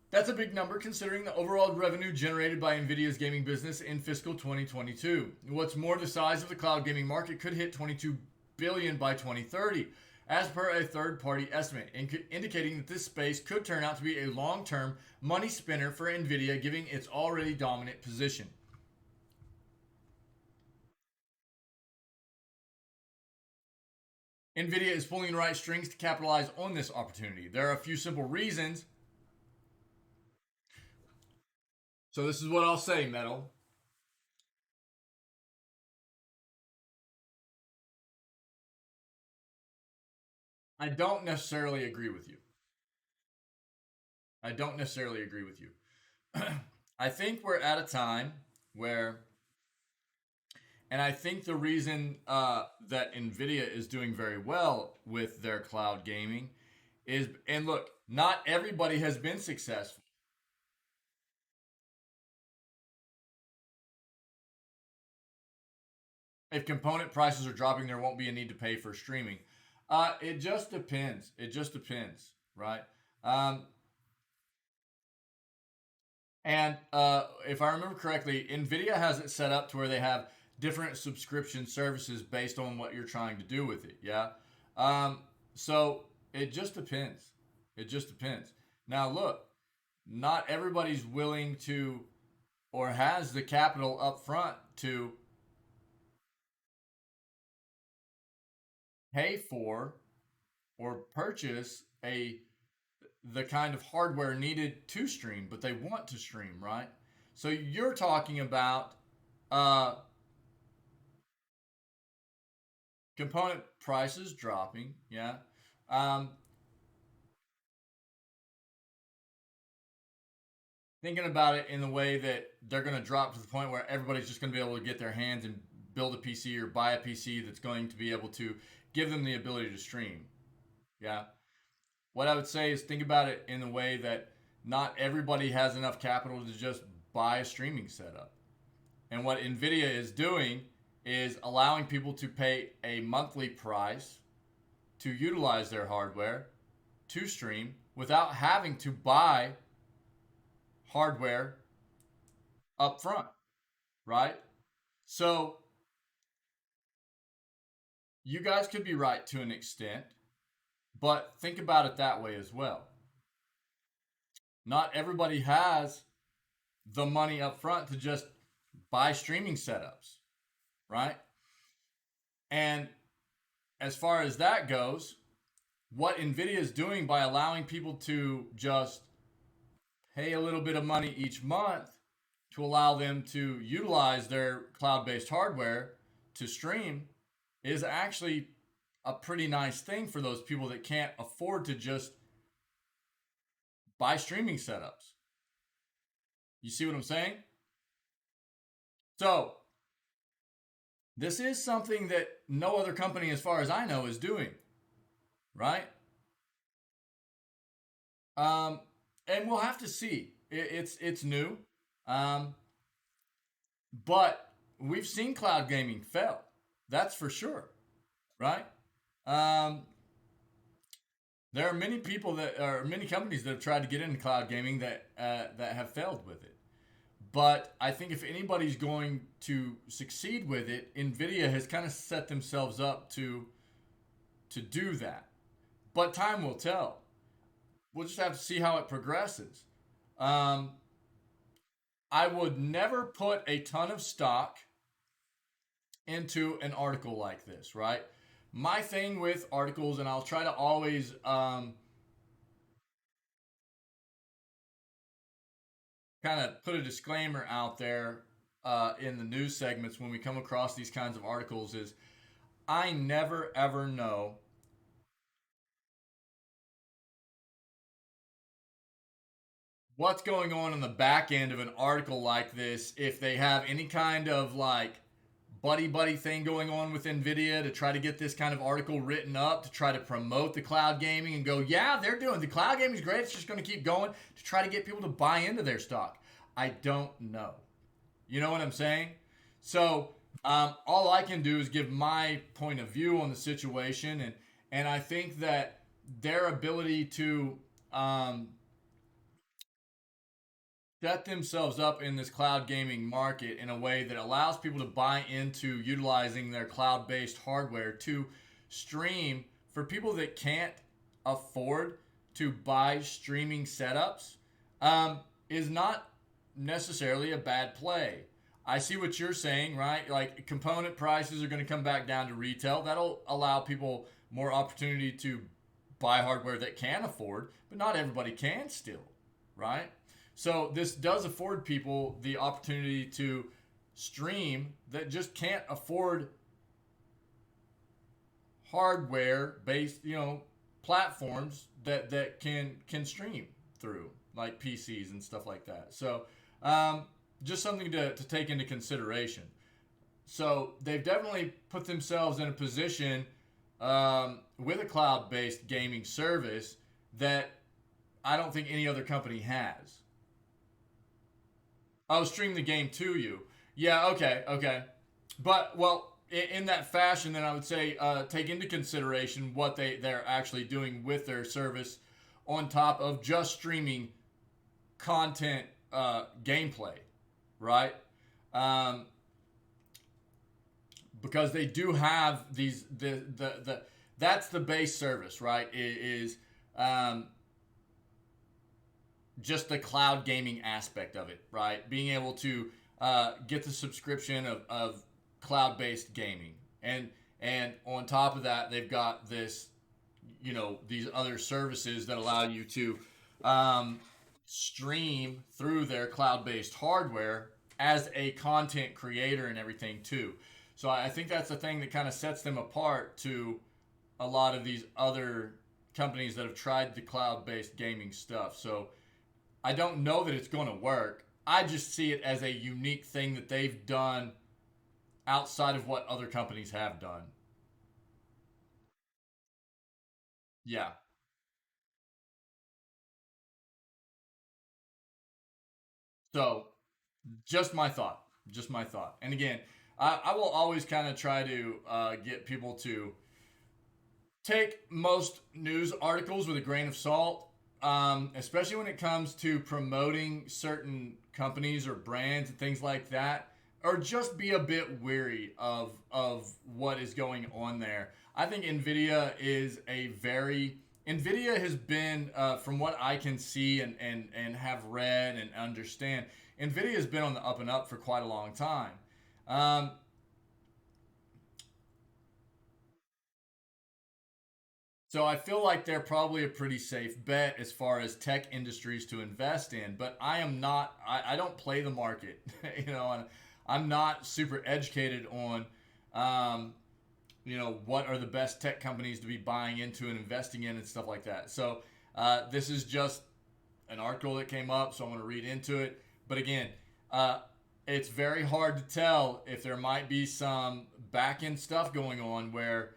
That's a big number considering the overall revenue generated by Nvidia's gaming business in fiscal 2022. What's more, the size of the cloud gaming market could hit $22 billion by 2030, as per a third-party estimate, indicating that this space could turn out to be a long-term money spinner for Nvidia, given its already dominant position. Nvidia is pulling the right strings to capitalize on this opportunity. There are a few simple reasons. So this is what I'll say, Metal. I don't necessarily agree with you. I don't necessarily agree with you. I think we're at a time where, and I think the reason that Nvidia is doing very well with their cloud gaming is, and look, not everybody has been successful. If component prices are dropping, there won't be a need to pay for streaming. It just depends. It just depends, right? And if I remember correctly, Nvidia has it set up to where they have different subscription services based on what you're trying to do with it. Yeah. So it just depends. It just depends. Now, look, not everybody's willing to or has the capital up front to pay for or purchase the kind of hardware needed to stream, but they want to stream, right? So you're talking about uh, component prices dropping, yeah. Um, Thinking about it in the way that they're going to drop to the point where everybody's just going to be able to get their hands and build a PC or buy a PC that's going to be able to give them the ability to stream, yeah. What I would say is think about it in the way that not everybody has enough capital to just buy a streaming setup. And what Nvidia is doing is allowing people to pay a monthly price to utilize their hardware to stream without having to buy hardware up front, right? So you guys could be right to an extent, but think about it that way as well. Not everybody has the money up front to just buy streaming setups, right? And as far as that goes, what Nvidia is doing by allowing people to just pay a little bit of money each month to allow them to utilize their cloud-based hardware to stream is actually a pretty nice thing for those people that can't afford to just buy streaming setups. You see what I'm saying? So, this is something that no other company, as far as I know, is doing, right? And we'll have to see. It's new, but we've seen cloud gaming fail. That's for sure, right? Um, there are many people that are many companies that have tried to get into cloud gaming that have failed with it. But I think if anybody's going to succeed with it, Nvidia has kind of set themselves up to do that. But time will tell. We'll just have to see how it progresses. Um, I would never put a ton of stock into an article like this, right? My thing with articles, and I'll try to always kind of put a disclaimer out there in the news segments when we come across these kinds of articles, is I never ever know what's going on in the back end of an article like this, if they have any kind of like buddy thing going on with Nvidia to try to get this kind of article written up to try to promote the cloud gaming and go, yeah, they're doing the cloud gaming is great, it's just going to keep going, to try to get people to buy into their stock. I don't know. You know what I'm saying? So all I can do is give my point of view on the situation, and I think that their ability to set themselves up in this cloud gaming market in a way that allows people to buy into utilizing their cloud-based hardware to stream for people that can't afford to buy streaming setups is not necessarily a bad play. I see what you're saying, right? Like component prices are going to come back down to retail. That'll allow people more opportunity to buy hardware that can afford, but not everybody can still, right? So this does afford people the opportunity to stream that just can't afford hardware-based, platforms that can stream through, like PCs and stuff like that. So just something to take into consideration. So they've definitely put themselves in a position with a cloud-based gaming service that I don't think any other company has. Oh, stream the game to you. Yeah, okay. But, well, in that fashion, then I would say take into consideration what they're actually doing with their service on top of just streaming content gameplay, right? Because they do have these, that's the base service, right? Is just the cloud gaming aspect of it, right? Being able to get the subscription of cloud-based gaming, and on top of that, they've got this, these other services that allow you to stream through their cloud-based hardware as a content creator and everything too. So I think that's the thing that kind of sets them apart to a lot of these other companies that have tried the cloud-based gaming stuff. So I don't know that it's going to work. I just see it as a unique thing that they've done outside of what other companies have done. Yeah. So just my thought. Just my thought. And again, I will always kind of try to get people to take most news articles with a grain of salt, especially when it comes to promoting certain companies or brands and things like that, or just be a bit weary of what is going on there. I think Nvidia is Nvidia has been, from what I can see and have read and understand, Nvidia has been on the up and up for quite a long time. So I feel like they're probably a pretty safe bet as far as tech industries to invest in, but I am not, I don't play the market, and I'm not super educated on What are the best tech companies to be buying into and investing in and stuff like that. So this is just an article that came up, so I'm going to read into it. But again, it's very hard to tell if there might be some back-end stuff going on where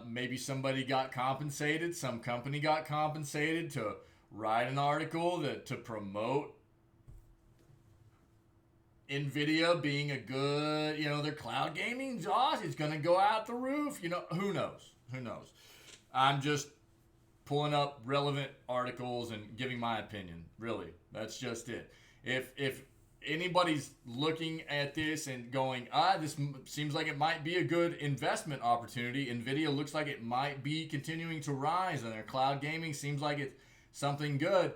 maybe somebody got compensated, some company got compensated to write an article to promote Nvidia being a good, their cloud gaming, Josh, it's going to go out the roof. Who knows? Who knows? I'm just pulling up relevant articles and giving my opinion. Really, that's just it. If anybody's looking at this and going, this seems like it might be a good investment opportunity. Nvidia looks like it might be continuing to rise, and their cloud gaming seems like it's something good.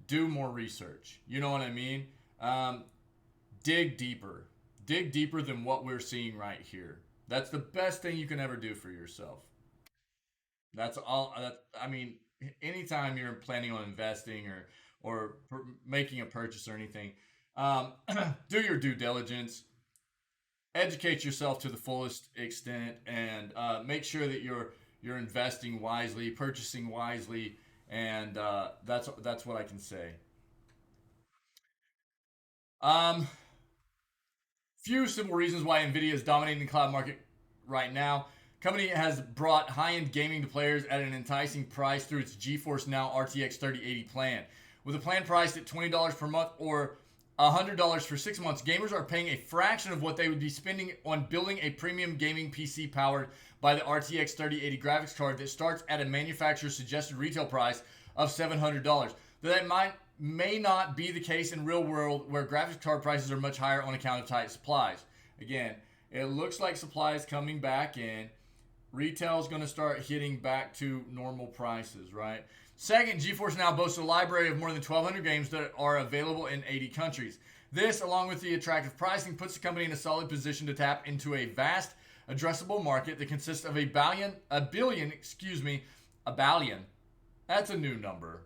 Do more research. You know what I mean? Dig deeper. Dig deeper than what we're seeing right here. That's the best thing you can ever do for yourself. That's all. Anytime you're planning on investing or making a purchase or anything, do your due diligence. Educate yourself to the fullest extent, and make sure that you're investing wisely, purchasing wisely, and that's what I can say. Few simple reasons why Nvidia is dominating the cloud market right now. Company has brought high-end gaming to players at an enticing price through its GeForce Now RTX 3080 plan. With a plan priced at $20 per month or $100 for 6 months, gamers are paying a fraction of what they would be spending on building a premium gaming PC powered by the RTX 3080 graphics card that starts at a manufacturer's suggested retail price of $700. That may not be the case in real world, where graphics card prices are much higher on account of tight supplies. Again, it looks like supply is coming back in. Retail is going to start hitting back to normal prices, right? Second, GeForce Now boasts a library of more than 1,200 games that are available in 80 countries. This, along with the attractive pricing, puts the company in a solid position to tap into a vast addressable market that consists of a billion. That's a new number,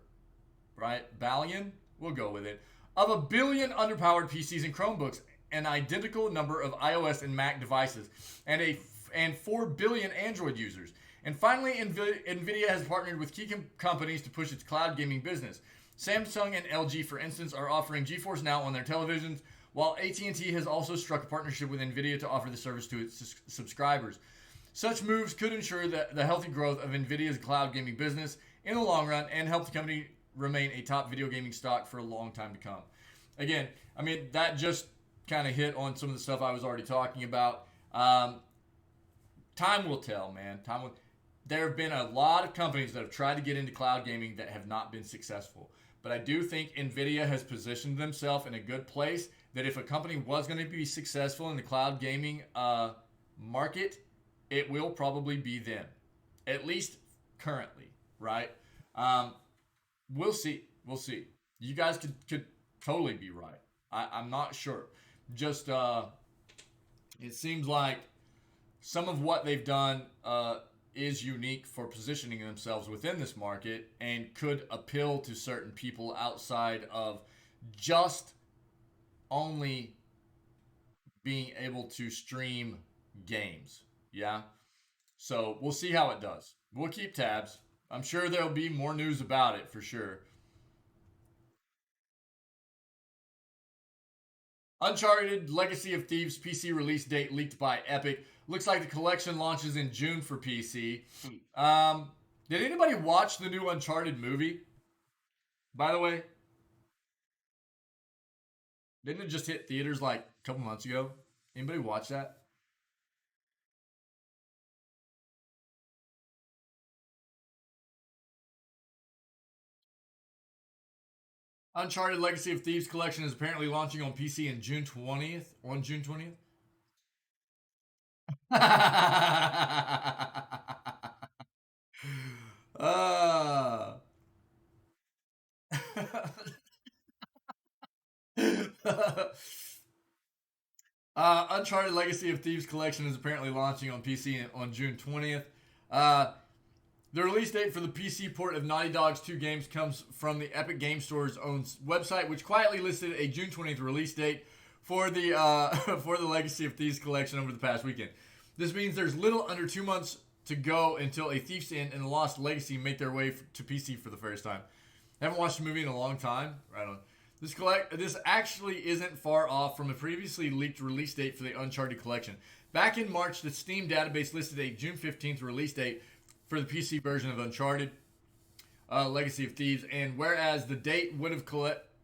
right? Billion? We'll go with it. Of a billion underpowered PCs and Chromebooks, an identical number of iOS and Mac devices, and 4 billion Android users. And finally, Nvidia has partnered with key companies to push its cloud gaming business. Samsung and LG, for instance, are offering GeForce Now on their televisions, while AT&T has also struck a partnership with Nvidia to offer the service to its subscribers. Such moves could ensure the healthy growth of Nvidia's cloud gaming business in the long run and help the company remain a top video gaming stock for a long time to come. Again, that just kind of hit on some of the stuff I was already talking about. Time will tell, man. There have been a lot of companies that have tried to get into cloud gaming that have not been successful. But I do think Nvidia has positioned themselves in a good place that if a company was going to be successful in the cloud gaming market, it will probably be them. At least currently, right? We'll see. We'll see. You guys could totally be right. I'm not sure. Just it seems like some of what they've done is unique for positioning themselves within this market and could appeal to certain people outside of just only being able to stream games. Yeah. So we'll see how it does. We'll keep tabs. I'm sure there'll be more news about it for sure. Uncharted Legacy of Thieves PC release date leaked by Epic. Looks like the collection launches in June for PC. Did anybody watch the new Uncharted movie? By the way, didn't it just hit theaters like a couple months ago? Anybody watch that? Uncharted Legacy of Thieves collection is apparently launching on PC in June 20th. On June 20th? uh, Uncharted Legacy of Thieves collection is apparently launching on PC on June 20th. The release date for the PC port of Naughty Dog's 2 games comes from the Epic Game Store's own website, which quietly listed a June 20th release date for the for the Legacy of Thieves collection over the past weekend. This means there's little under 2 months to go until A Thief's End and The Lost Legacy make their way to PC for the first time. Haven't watched the movie in a long time. Right on. This actually isn't far off from a previously leaked release date for the Uncharted collection. Back in March, the Steam database listed a June 15th release date for the PC version of Uncharted, Legacy of Thieves, and whereas the date would have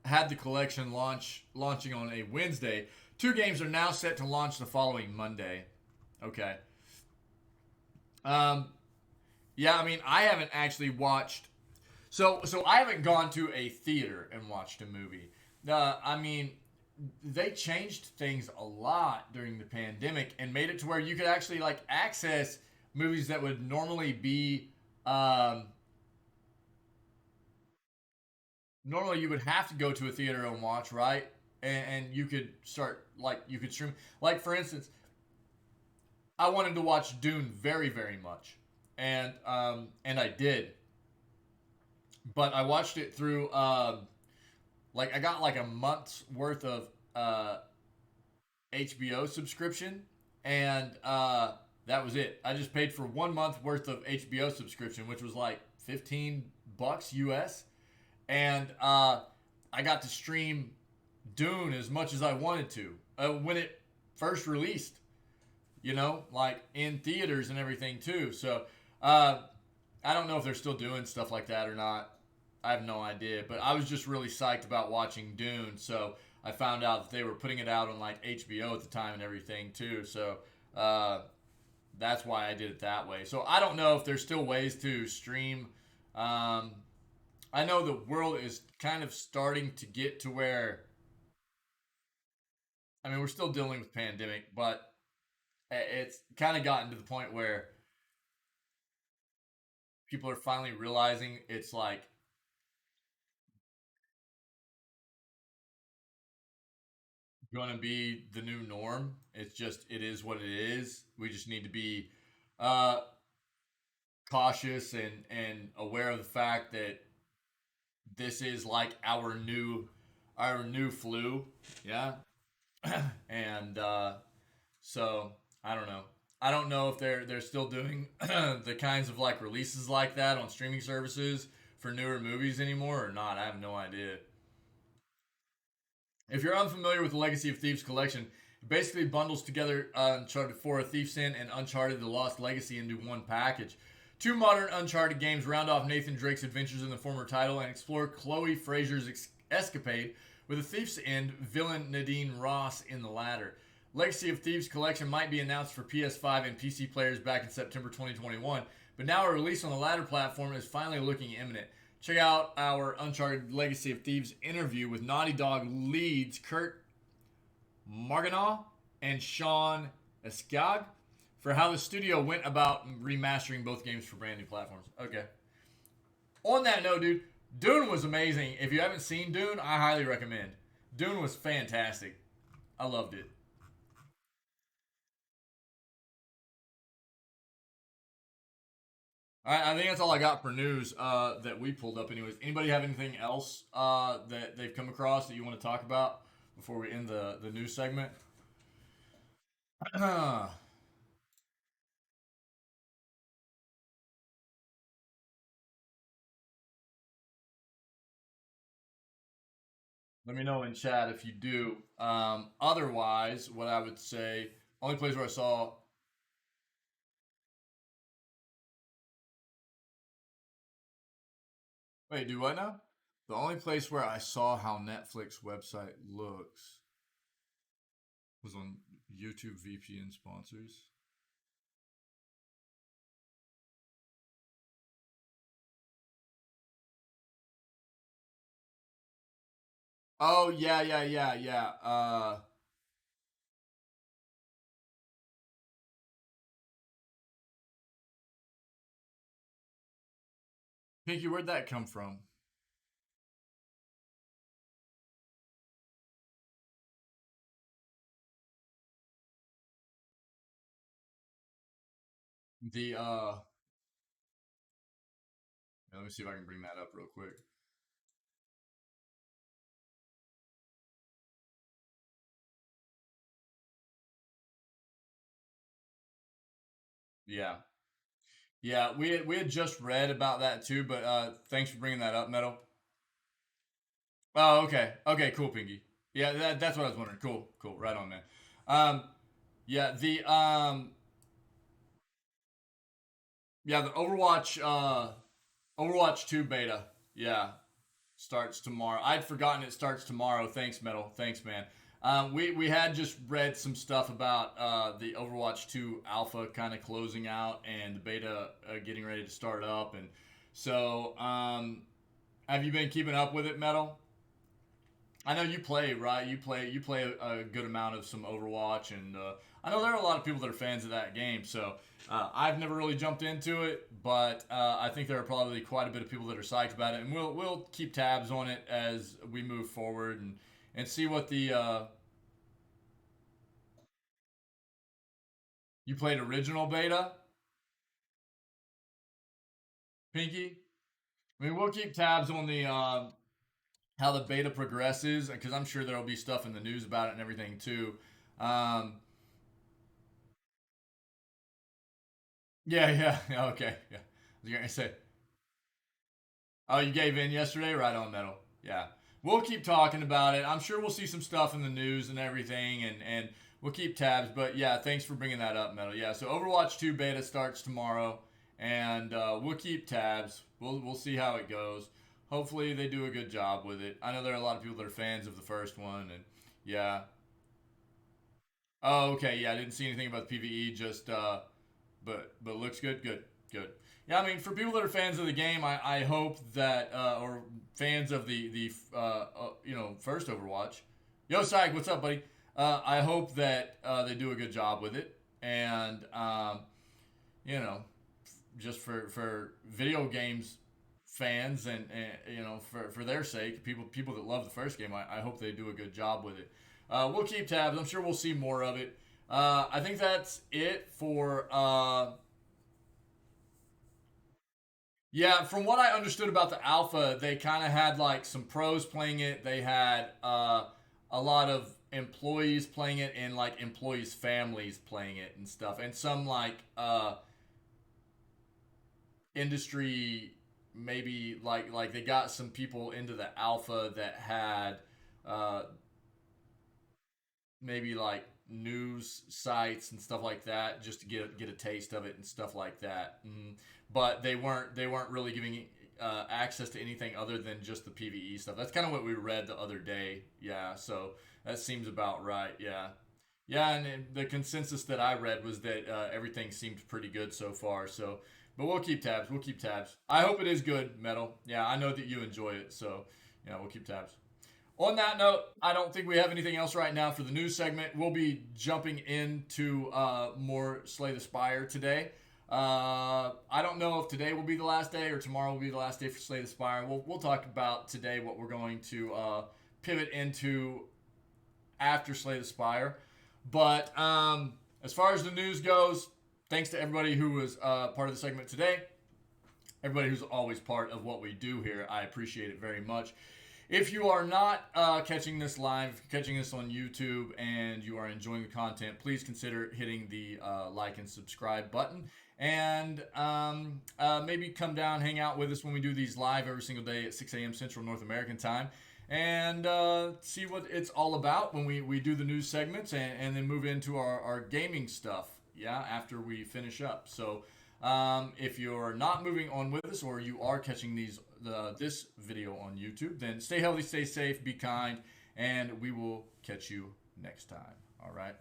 had the collection launching on a Wednesday, two games are now set to launch the following Monday. Okay. Yeah, I mean, I haven't actually watched. So I haven't gone to a theater and watched a movie. I mean, they changed things a lot during the pandemic and made it to where you could actually like access movies that would normally be normally you would have to go to a theater and watch, right? And you could start like you could stream. Like for instance, I wanted to watch Dune very much, and I did, but I watched it through like I got like a month's worth of HBO subscription, and that was it. I just paid for 1 month worth of HBO subscription, which was like $15 US, and I got to stream Dune as much as I wanted to when it first released. You know, like in theaters and everything too. So I don't know if they're still doing stuff like that or not. I have no idea, but I was just really psyched about watching Dune. So I found out that they were putting it out on like HBO at the time and everything too. So that's why I did it that way. So I don't know if there's still ways to stream. I know the world is kind of starting to get to where, I mean, we're still dealing with pandemic, but it's kind of gotten to the point where people are finally realizing it's like going to be the new norm. It's just, it is what it is. We just need to be uh, cautious and aware of the fact that this is like our new flu. Yeah. And so I don't know. I don't know if they're still doing the kinds of like releases like that on streaming services for newer movies anymore or not. I have no idea. If you're unfamiliar with the Legacy of Thieves collection, it basically bundles together Uncharted 4, A Thief's End, and Uncharted: The Lost Legacy into one package. Two modern Uncharted games round off Nathan Drake's adventures in the former title and explore Chloe Frazier's escapade with A Thief's End villain Nadine Ross in the latter. Legacy of Thieves collection might be announced for PS5 and PC players back in September 2021, but now a release on the latter platform is finally looking imminent. Check out our Uncharted Legacy of Thieves interview with Naughty Dog leads Kurt Marganaw and Sean Escag for how the studio went about remastering both games for brand new platforms. Okay. On that note, dude, Dune was amazing. If you haven't seen Dune, I highly recommend. Dune was fantastic. I loved it. All right, I think that's all I got for news that we pulled up. Anyways, anybody have anything else that they've come across that you want to talk about before we end the news segment? Let me know in chat if you do. Otherwise, what I would say, only place where I saw. Wait, do what now? The only place where I saw how Netflix website looks was on YouTube VPN sponsors. Oh yeah. Pinky, where'd that come from? The let me see if I can bring that up real quick. Yeah. Yeah, we had just read about that too, but thanks for bringing that up, Metal. Oh, okay. Okay, cool, Pinky. Yeah, that's what I was wondering. Cool, cool. Right on, man. Um, yeah, the Overwatch 2 beta. Yeah, starts tomorrow. I'd forgotten it starts tomorrow. Thanks, Metal. Thanks, man. We had just read some stuff about the Overwatch 2 alpha kind of closing out and the beta getting ready to start up, and so have you been keeping up with it, Metal? I know you play, right? You play a good amount of some Overwatch, and I know there are a lot of people that are fans of that game. So I've never really jumped into it, but I think there are probably quite a bit of people that are psyched about it, and we'll keep tabs on it as we move forward and see what the you played original beta, Pinky. I mean, we'll keep tabs on the how the beta progresses because I'm sure there'll be stuff in the news about it and everything too. Um, yeah, okay, yeah. I was gonna say, oh, you gave in yesterday, right on, Metal. Yeah, we'll keep talking about it. I'm sure we'll see some stuff in the news and everything, and we'll keep tabs. But yeah, thanks for bringing that up, Metal. Yeah, so Overwatch 2 beta starts tomorrow, and we'll keep tabs. We'll see how it goes. Hopefully, they do a good job with it. I know there are a lot of people that are fans of the first one, and yeah. Oh, okay. Yeah, I didn't see anything about the PVE. Just but looks good. Good, good. Yeah, I mean, for people that are fans of the game, I hope that or fans of the first Overwatch. Yo, Syke, what's up, buddy? I hope that they do a good job with it, and you know, just for video games fans and for their sake, people that love the first game, I hope they do a good job with it. We'll keep tabs. I'm sure we'll see more of it. I think that's it for yeah, from what I understood about the alpha, they kind of had like some pros playing it. They had a lot of employees playing it and like employees' families playing it and stuff, and some like industry maybe like they got some people into the alpha that had uh, maybe like news sites and stuff like that just to get a taste of it and stuff like that. But they weren't really giving access to anything other than just the PVE stuff. That's kind of what we read the other day. Yeah, so that seems about right. Yeah. Yeah, and the consensus that I read was that everything seemed pretty good so far. So, but we'll keep tabs. We'll keep tabs. I hope it is good, Metal. Yeah, I know that you enjoy it. So, yeah, we'll keep tabs. On that note, I don't think we have anything else right now for the news segment. We'll be jumping into more Slay the Spire today. I don't know if today will be the last day or tomorrow will be the last day for Slay the Spire. We'll talk about today what we're going to pivot into after Slay the Spire. But as far as the news goes, thanks to everybody who was part of the segment today. Everybody who's always part of what we do here, I appreciate it very much. If you are not catching this live, if you're catching this on YouTube and you are enjoying the content, please consider hitting the like and subscribe button. And maybe come down, hang out with us when we do these live every single day at 6 a.m. Central North American time. And see what it's all about when we do the news segments and then move into our gaming stuff, yeah, after we finish up. So if you're not moving on with us or you are catching this video on YouTube, then stay healthy, stay safe, be kind, and we will catch you next time. All right.